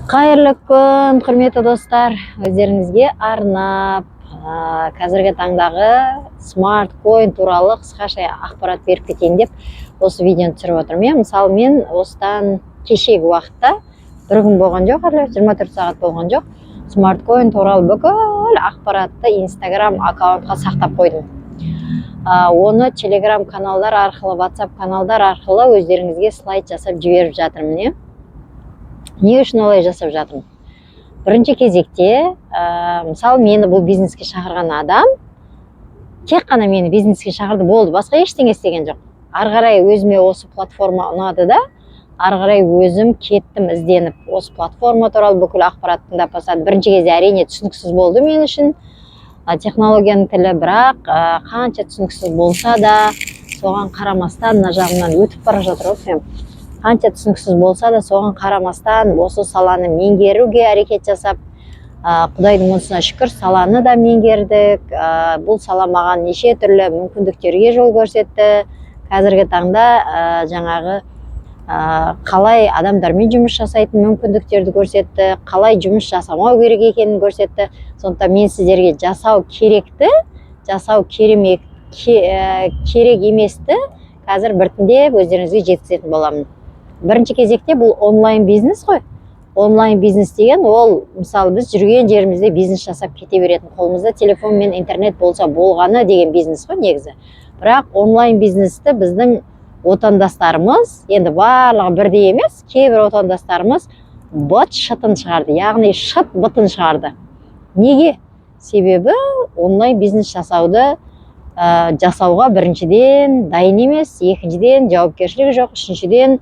Қайырлы күн, құрметті достар. Өздеріңізге арнап, қазіргі таңдағы смарт койн туралы қысқаша ақпарат беріп кетейін деп осы видеоны түсіріп отырмын. Мысалы, мен осыдан кешегі уақытта бір күн болған жоқ, 24 сағат болған жоқ. Смарт койн туралы бүкіл ақпаратты Instagram аккаунтқа сақтап қойдым. Оны Telegram каналдар арқылы, WhatsApp каналдар арқылы өздеріңізге слайд жасап жіберіп жатырмын. Не үшін олай жасап жатырмын? Бірінші кезекте, мысалы, мені бұл бизнеске шақырған адам тек қана мені бизнеске шақырды, болды, басқа ештеңе істеген жоқ. Ары қарай өзіме осы платформа ұнады да, ары қарай өзім кеттім ізденіп, осы платформа туралы бүкіл ақпарат тыңдап бастадым. Бірінші кезде әрине түсініксіз болды мен үшін технологияның тілі, бірақ қанша түсініксіз болса да, соған қарамастан мына жағынан өтіп бара жатыр ғой. Қанша түсініксіз болса да, соған қарамастан осы саланы меңгеруге әрекет жасап, Құдайдың онысына шүкір, саланы да меңгердік. Бұл сала маған неше түрлі мүмкіндіктерге жол көрсетті. Қазіргі таңда жаңағы қалай адамдармен жұмыс жасайтын мүмкіндіктерді көрсетті, қалай жұмыс жасамау керек екенін көрсетті. Сондықтан мен сіздерге жасау керекті, жасау керек еместі қазір біртіндеп өздеріңізге жеткізетін боламын. Бірінші кезекте бұл онлайн бизнес қой. Онлайн бизнес деген ол, мысалы, біз жүрген жерімізде бизнес жасап кете беретін, қолымызда телефон мен интернет болса болғаны деген бизнес қой негізі. Бірақ онлайн бизнесті біздің отандастарымыз, енді барлығы бірдей емес, кейбір отандастарымыз быт-шытын шығарды, яғни шыт-бытын шығарды. Неге? Себебі онлайн бизнес жасауға біріншіден дайын емес, екіншіден жауапкершілігі жоқ, үшіншіден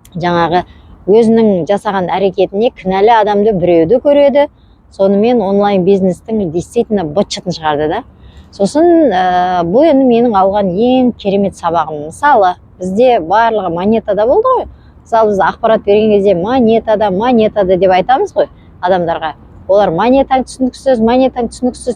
жаңағы өзінің жасаған әрекетіне кінәлі адамды біреуді көреді, сонымен онлайн бизнестің действительно быт-шытын шығарды да. Сосын бұл енді менің алған ең керемет сабағым. Мысалы, бізде барлығы монетада болды ғой. Мысалы, біз ақпарат берген кезде монетада деп айтамыз ғой адамдарға. Олар монетаң түсініксіз,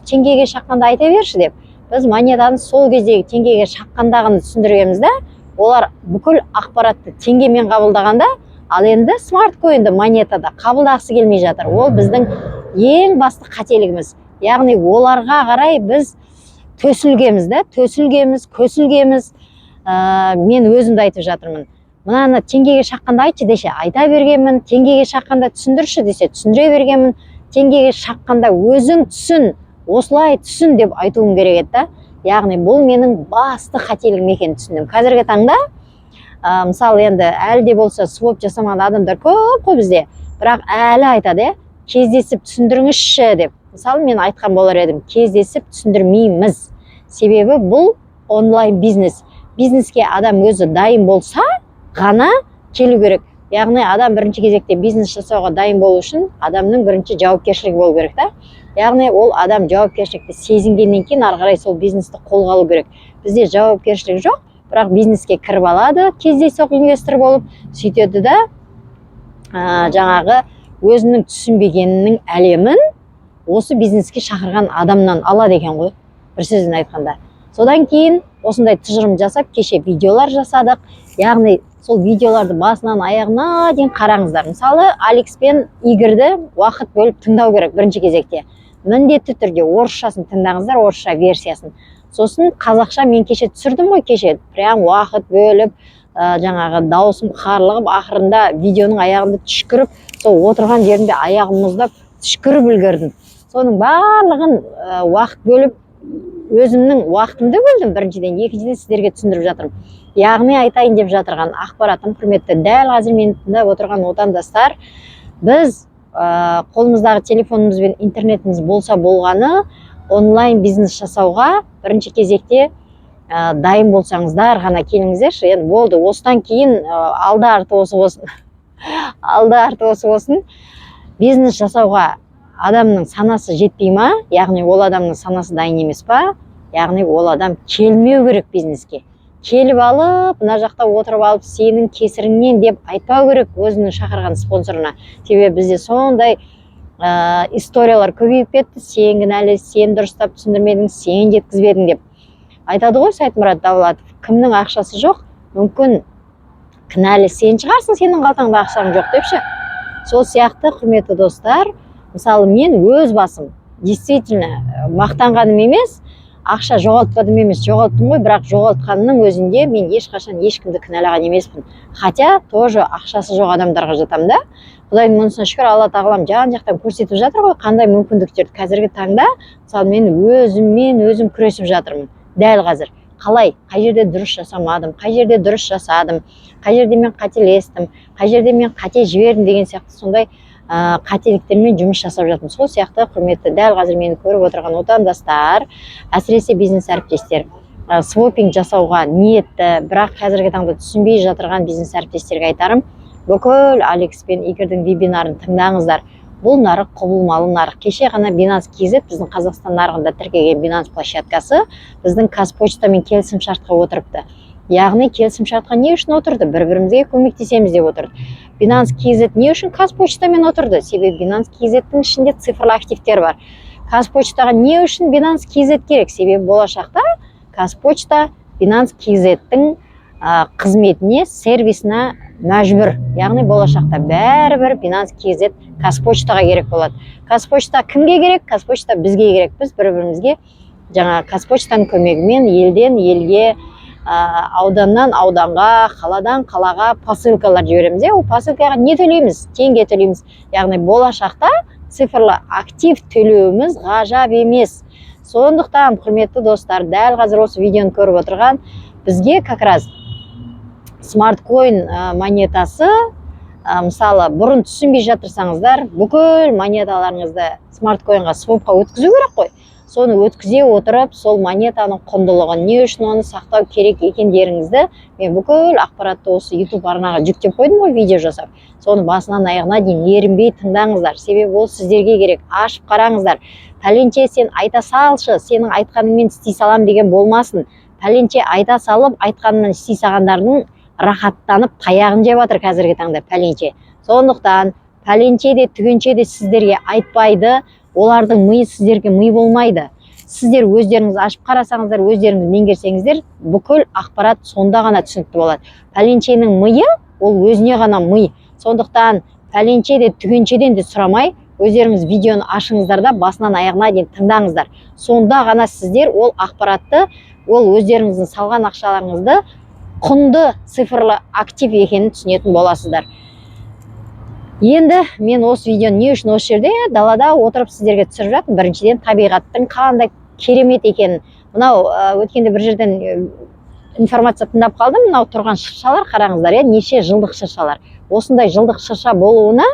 теңгеге шаққанда айта берші деп. Біз монетаны сол кездегі теңгеге шаққандағыны түсіндіреміз да, олар бүкіл ақпаратты теңгемен қабылдағанда, ал енді смарт койнды монетада қабылдағысы келмей жатыр. Ол біздің ең басты қателігіміз. Яғни оларға қарай біз көсілгеміз. Мен өзімді айтып жатырмын. Мынаны теңгеге шаққанда айтшы десе, айта бергенмін, теңгеге шаққанда түсіндірші десе, түсіндіре бергенмін, теңгеге шаққанда өзің түсін, осылай түсін деп айтуым керек еді. Яғни бұл менің басты қателігім екенін түсіндім. Қазіргі таңда, мысалы, енді әлі де болса своп жасамаған адамдар көп қой бізде, бірақ әлі айтады, кездесіп түсіндіріңізші деп. Мысалы, мен айтқан болар едім, кездесіп түсіндірмейміз. Себебі бұл онлайн бизнес. Бизнеске адам өзі дайын болса ғана келу керек. Яғни адам бірінші кезекте бизнес жасауға дайын болу үшін адамның бірінші жауапкершілігі болу керек та. Яғни ол адам жауапкершілікті сезінгеннен кейін ары қарай сол бизнесті қолға алу керек. Бізде жауапкершілік жоқ, бірақ бизнеске кіріп алады, кездейсоқ инвестор болып, сөйтеді да жаңағы өзінің түсінбегенінің әлемін осы бизнеске шақырған адамнан алады екен ғой, бір сөзбен айтқанда. Содан кейін осындай тұжырым жасап, кеше видеолар жасадық. Яғни сол видеоларды басынан аяғына дейін қараңыздар. Мысалы, Алекс пен Игорьді уақыт бөліп тыңдау керек бірінші кезекте. Міндетті түрде орысшасын тыңдаңыздар, орысша версиясын. Сосын қазақша мен кеше түсірдім ғой, кеше прям уақыт бөліп, жаңағы даусым қарлығып, ақырында видеоның аяғында түшкіріп, сол отырған жерінде аяғым мұздап түшкіріп үлгердім. Соның барлығын уақыт бөліп, өзімнің уақытымды бөлдім біріншіден, екіншіден сіздерге түсіндіріп жатырмын. Яғни айтайын деп жатырған ақпаратым, құрметті, дәл қазір мені тыңдап отырған отандастар, біз қолымыздағы телефонымыз бен интернетіміз болса болғаны, онлайн бизнес жасауға бірінші кезекте дайын болсаңыздар ғана келіңіздерші. Енді болды, осыдан кейін алды арты осы болсын. Бизнес жасауға адамның санасы жетпей ма? Яғни ол адамның санасы дайын емес па? Яғни ол адам келмеу керек бизнеске. Келіп алып, мына жақта отырып алып, сенің кесіріңнен деп айтпау керек өзінің шақырған спонсорына. Себебі бізде сондай историялар көбейіп кетті. Сен кінәлі, сен дұрыстап түсіндірмедің, сен жеткізбедің деп. Айтады ғой Сайтмұрат Давлатов, кімнің ақшасы жоқ, мүмкін кінәлі сен шығарсың, сенің қалтаңда ақшаң жоқ депші. Сол сияқты құрметті достар, мысалы мен өз басым действительно мақтанғаным емес, ақша жоғалтпадым емес, жоғалттым ғой, бірақ жоғалтқанның өзінде мен ешқашан ешкімді кінәлаған емеспін. Хотя тоже ақшасы жоқ адамдарға жатам да. Құдайдың мұнысына шүкір, Алла тағалам жан-жақтан көрсетіп жатыр ғой, қандай мүмкіндіктерді. Қазіргі таңда мысалы мен өзім күресіп жатырмын дәл қазір. Қалай, қай жерде дұрыс жасамадым, қай жерде дұрыс жасадым, қай жерде мен қателестім, қай жерде мен қате жібердім деген сияқты сондай қателіктермен жұмыс жасап жатырмын. Сол сияқты құрметті дәл қазір мені көріп отырған отандастар, әсіресе бизнес әріптестер, свопинг жасауға ниетті, бірақ қазіргі таңда түсінбей жатырған бизнес әріптестерге айтарым, бүкіл Алекс пен Игорьдің вебинарын тыңдаңыздар. Бұл нарық құбылмалы нарық. Кеше ғана Binance KZ, біздің Қазақстан нарығында тіркеген Binance площадкасы, біздің Қазпочтамен келісімшартқа отырыпты. Яғни келісімшартқа не үшін отырды? Бір-бірімізге көмектесеміз деп отырды. Binance KZ не үшін Қазпочтамен отырды? Себебі Binance KZ-тің ішінде цифрлы активтер бар. Қазпочтаға не үшін Binance KZ керек? Себебі болашақта Қазпочта Binance KZ-тің қызметіне, сервисіне мәжбүр. Яғни болашақта бәрібір Binance KZ Қазпочтаға керек болады. Қазпочта кімге керек? Қазпочта бізге керек. Біз бір-бірімізге жаңа Қазпочтаның көмегімен елден елге, ауданнан ауданға, қаладан қалаға посылкалар жібереміз. Ол посылкаға не төлейміз? Теңге төлейміз. Яғни болашақта цифрлы актив төлеуіміз ғажап емес. Сондықтан құрметті достар, дәл қазір осы видеоны көріп отырған бізге как раз смарткоин монетасы, мысалы бұрын түсінбей жатырсаңыздар, бүкіл монеталарыңызды смарткоинға свопқа өткізу керек қой. Соны өткізе отырып, сол монетаның құндылығын, не үшін оны сақтау керек екендеріңізді мен бүкіл ақпаратты осы YouTube арнаға жүктеп қойдым ғой, видео жасап. Соны басынан аяғына дейін ерінбей тыңдаңыздар. Себебі ол сіздерге керек. Ашып қараңыздар. Пәленше сен айта салшы, сенің айтқаныңмен істей салам деген болмасын. Пәленше айта салып, айтқанымен істей салғандардың рахаттанып таяғын жеп жатыр қазіргі таңда пәленше. Сондықтан пәленше де түгенше де сіздерге айтпайды. Олардың миы сіздерге ми болмайды. Сіздер өздеріңіз ашып қарасаңыздар, өздеріңіз меңгерсеңіздер, бүкіл ақпарат сонда ғана түсінікті болады. Пәленшенің миы ол өзіне ғана ми. Сондықтан пәленше де түгеншеден де сұрамай, өздеріңіз видеоны ашыңыздар да басынан аяғына дейін тыңдаңыздар. Сонда ғана сіздер ол ақпаратты, ол өздеріңіздің салған ақшаларыңызды құнды цифрлы актив екенін түсінетін боласыздар. Енді мен осы видеоны не үшін осы жерде далада отырып сіздерге түсіріп жатырмын? Біріншіден табиғаттың қандай керемет екенін. Мынау өткенде бір жерден информация тыңдап қалдым. Мынау тұрған шыршалар қараңыздар, неше жылдық шыршалар. Осындай жылдық шырша болуына,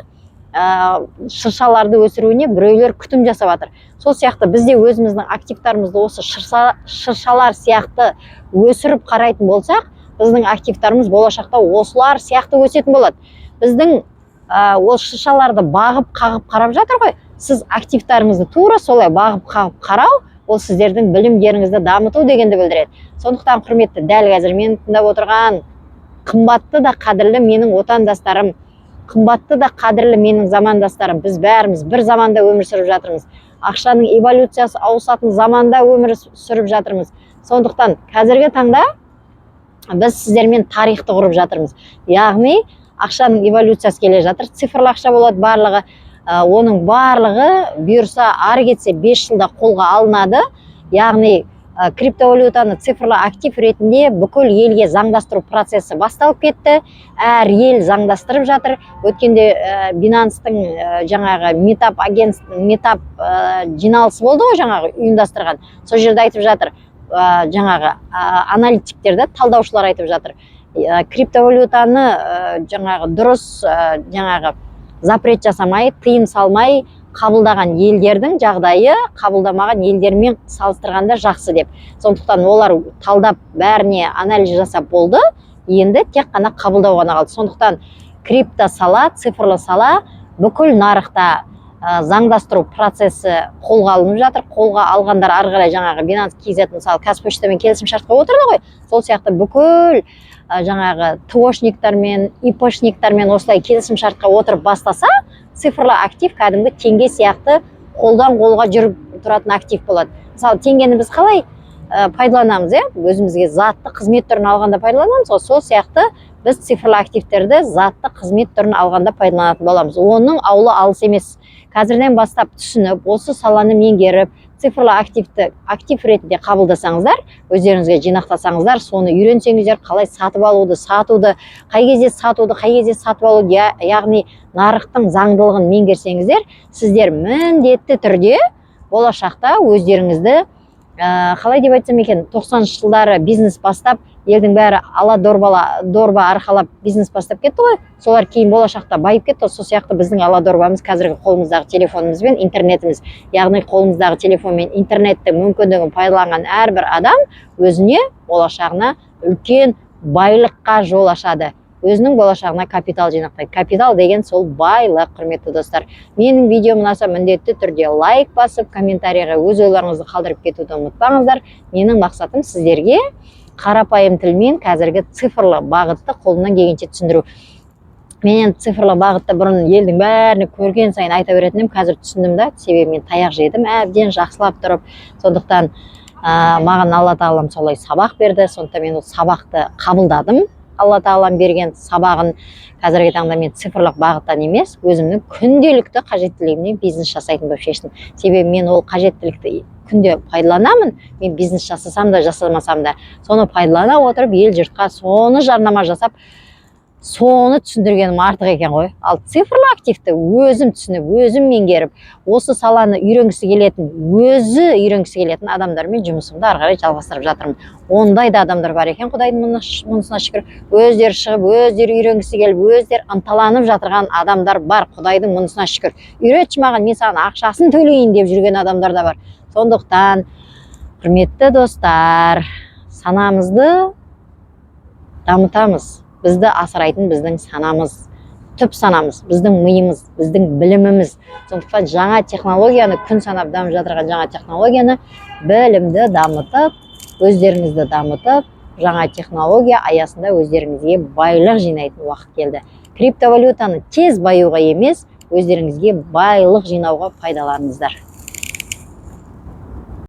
шыршаларды өсіруіне біреулер күтім жасап жатыр. Сол сияқты бізде өзіміздің активтарымызды осы шыршалар сияқты өсіріп қарайтын болсақ, біздің активтарымыз болашақта осылар сияқты өсетін болады. Біздің ол шыршаларды бағып қағып қарап жатыр ғой. Сіз активтарыңызды тура солай бағып қағып қарау, ол сіздердің білімдеріңізді дамыту дегенді білдіреді. Сондықтан құрметті, дәл қазір мені тыңдап отырған қымбатты да қадірлі менің отандастарым, қымбатты да қадірлі менің замандастарым, біз бәріміз бір заманда өмір сүріп жатырмыз. Ақшаның эволюциясы ауысатын заманда өмір сүріп жатырмыз. Сондықтан қазіргі таңда біз сіздермен тарихты құрып жатырмыз. Яғни ақшаның эволюциясы келе жатыр. Цифрлы ақша болады барлығы. Оның барлығы бұйырса ары кетсе 5 жылда қолға алынады. Яғни криптовалютаны цифрлы актив ретінде бүкіл елге заңдастыру процесі басталып кетті. Әр ел заңдастырып жатыр. Өткенде Binance-тың жаңағы метап жиналысы болды ғой, жаңағы ұйымдастырған. Сол жерде айтып жатыр, жаңағы аналитиктерді, талдаушылар айтып жатыр. Криптовалютаны жаңағы дұрыс жаңағы запрет жасамай, тыйым салмай қабылдаған елдердің жағдайы қабылдамаған елдермен салыстырғанда жақсы деп. Сондықтан олар талдап бәріне анализ жасап болды. Енді тек қана қабылдау ғана қалды. Сондықтан крипто сала, цифрлы сала бүкіл нарықта заңдастыру процесі қолға алынып жатыр. Қолға алғандар ары қарай жаңағы Binance KZ мысалы Қазпочтамен келісімшартқа отырды ғой. Сол сияқты бүкіл жаңағы ТОшниктармен, ИПшниктармен осылай келісімшартқа отырып бастаса, цифрлы актив кәдімгі теңге сияқты қолдан қолға жүріп тұратын актив болады. Мысалы теңгені біз қалай пайдаланамыз, өзімізге затты қызмет түрін алғанда пайдаланамыз. Сол сияқты біз цифрлы активтерді затты қызмет түрін алғанда пайдаланатын боламыз. Оның аулы алыс емес. Қазірден бастап түсініп, осы саланы меңгеріп, цифрлы актив ретінде қабылдасаңыздар, өздеріңізге жинақтасаңыздар, соны үйренсеңіздер, қалай сатып алуды, сатуды, қай кезде сатуды, қай кезде сатып алуды, яғни нарықтың заңдылығын меңгерсеңіздер, сіздер міндетті түрде болашақта өздеріңізді қалай деп айтсам екен, 90-шы жылдары бизнес бастап, елдің бәрі ала дорба арқалап бизнес бастап кетті ғой. Солар кейін болашақта байып кетті. Сол сияқты біздің ала дорбамыз қазіргі қолымыздағы телефонымыз бен интернетіміз. Яғни қолымыздағы телефон мен интернеттің мүмкіндігін пайдаланған әрбір адам өзіне болашағына үлкен байлыққа жол ашады. Өзінің болашағына капитал жинақтайды. Капитал деген сол байлық, құрметті достар. Менің видеом ұнаса міндетті түрде лайк басып, комментарийға өз ойларыңызды қалдырып кетуді ұмытпаңыздар. Менің мақсатым сіздерге қарапайым тілмен қазіргі цифрлы бағытты қолымнан келгенше түсіндіру. Мен цифрлы бағытты бұрын елдің бәріне көрген сайын айта беретінім, қазір түсіндім да, себебі мен таяқ жедім, әбден жақсылап тұрып. Сондықтан маған Алла тағалам солай сабақ берді. Сондықтан мен ол сабақты қабылдадым. Алла тағалам берген сабағын қазіргі таңда мен цифрлық бағыттан емес, өзімнің күнделікті қажеттілігімнен бизнес жасайтын болып шештім. Себебі мен ол қажеттілікті күнде пайдаланамын. Мен бизнес жасасам да, жасамасам да, соны пайдалана отырып, ел жұртқа соны жарнама жасап, соны түсіндіргенім артық екен ғой. Ал цифрлы активті өзім түсініп, өзім меңгеріп, осы саланы өзі үйренгісі келетін адамдармен жұмысымды ары қарай жалғастырып жатырмын. Ондай да адамдар бар екен, Құдайдың мұнысына шүкір. Өздері шығып, өздері үйренгісі келіп, өздері ынталанып жатырған адамдар бар, Құдайдың мұнысына шүкір. Үйретші маған, мен саған ақшасын төлейін деп жүрген адамдар да бар. Сондықтан, құрметті достар, санамызды дамытамыз. Бізді асырайтын біздің санамыз, түп санамыз, біздің миымыз, біздің біліміміз. Сондықтан жаңа технологияны, күн санап дамып жатырған жаңа технологияны, білімді дамытып, өздеріңізді дамытып, жаңа технология аясында өздеріңізге байлық жинайтын уақыт келді. Криптовалютаны тез баюға емес, өздеріңізге байлық жинауға пайдаланыңыздар.